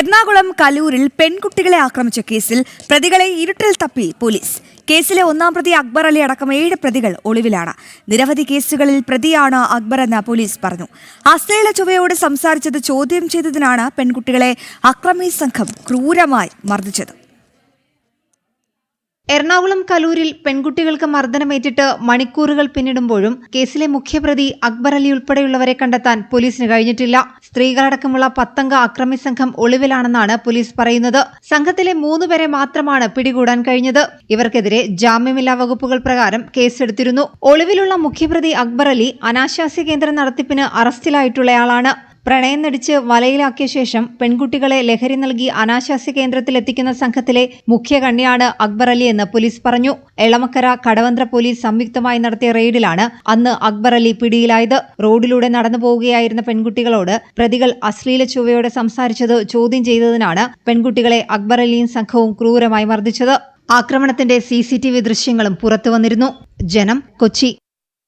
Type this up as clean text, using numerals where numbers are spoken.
എറണാകുളം കലൂരിൽ പെൺകുട്ടികളെ ആക്രമിച്ച കേസിൽ പ്രതികളെ ഇരുട്ടിൽ തപ്പി പോലീസ്. കേസിലെ ഒന്നാം പ്രതി അക്ബർ അലി അടക്കം 7 പ്രതികൾ ഒളിവിലാണ്. നിരവധി കേസുകളിൽ പ്രതിയാണ് അക്ബർ എന്ന് പോലീസ് പറഞ്ഞു. അശ്ലീല ചുവയോട് സംസാരിച്ചത് ചോദ്യം ചെയ്തതിനാണ് പെൺകുട്ടികളെ അക്രമി സംഘം ക്രൂരമായി മർദ്ദിച്ചത്. എറണാകുളം കലൂരിൽ പെൺകുട്ടികൾക്ക് മർദ്ദനമേറ്റിട്ട് മണിക്കൂറുകൾ പിന്നിടുമ്പോഴും കേസിലെ മുഖ്യപ്രതി അക്ബർ അലി ഉൾപ്പെടെയുള്ളവരെ കണ്ടെത്താൻ പോലീസിന് കഴിഞ്ഞിട്ടില്ല. സ്ത്രീകളടക്കമുള്ള 10 അംഗ അക്രമി സംഘം ഒളിവിലാണെന്നാണ് പോലീസ് പറയുന്നത്. സംഘത്തിലെ 3 പേരെ മാത്രമാണ് പിടികൂടാൻ കഴിഞ്ഞത്. ഇവർക്കെതിരെ ജാമ്യമില്ലാ വകുപ്പുകൾ പ്രകാരം കേസെടുത്തിരുന്നു. ഒളിവിലുള്ള മുഖ്യപ്രതി അക്ബർ അലി അനാശാസ്യ കേന്ദ്രം നടത്തിപ്പിന് അറസ്റ്റിലായിട്ടുള്ളയാളാണ്. പ്രണയം നടിച്ച് വലയിലാക്കിയ ശേഷം പെൺകുട്ടികളെ ലഹരി നൽകി അനാശാസ്യ കേന്ദ്രത്തിലെത്തിക്കുന്ന സംഘത്തിലെ മുഖ്യ കണ്ണിയാണ് അക്ബർ അലി എന്ന് പോലീസ് പറഞ്ഞു. എളമക്കര, കടവന്ത്ര പോലീസ് സംയുക്തമായി നടത്തിയ റെയ്ഡിലാണ് അന്ന് അക്ബർ അലി പിടിയിലായത്. റോഡിലൂടെ നടന്നു പോവുകയായിരുന്ന പെൺകുട്ടികളോട് പ്രതികൾ അശ്ലീല ചുവയോടെ സംസാരിച്ചത് ചോദ്യം ചെയ്തതിനാണ് പെൺകുട്ടികളെ അക്ബർ അലിയും സംഘവും ക്രൂരമായി മർദ്ദിച്ചത്. ആക്രമണത്തിന്റെ CCTV ദൃശ്യങ്ങളും പുറത്തുവന്നിരുന്നു. ജനം, കൊച്ചി.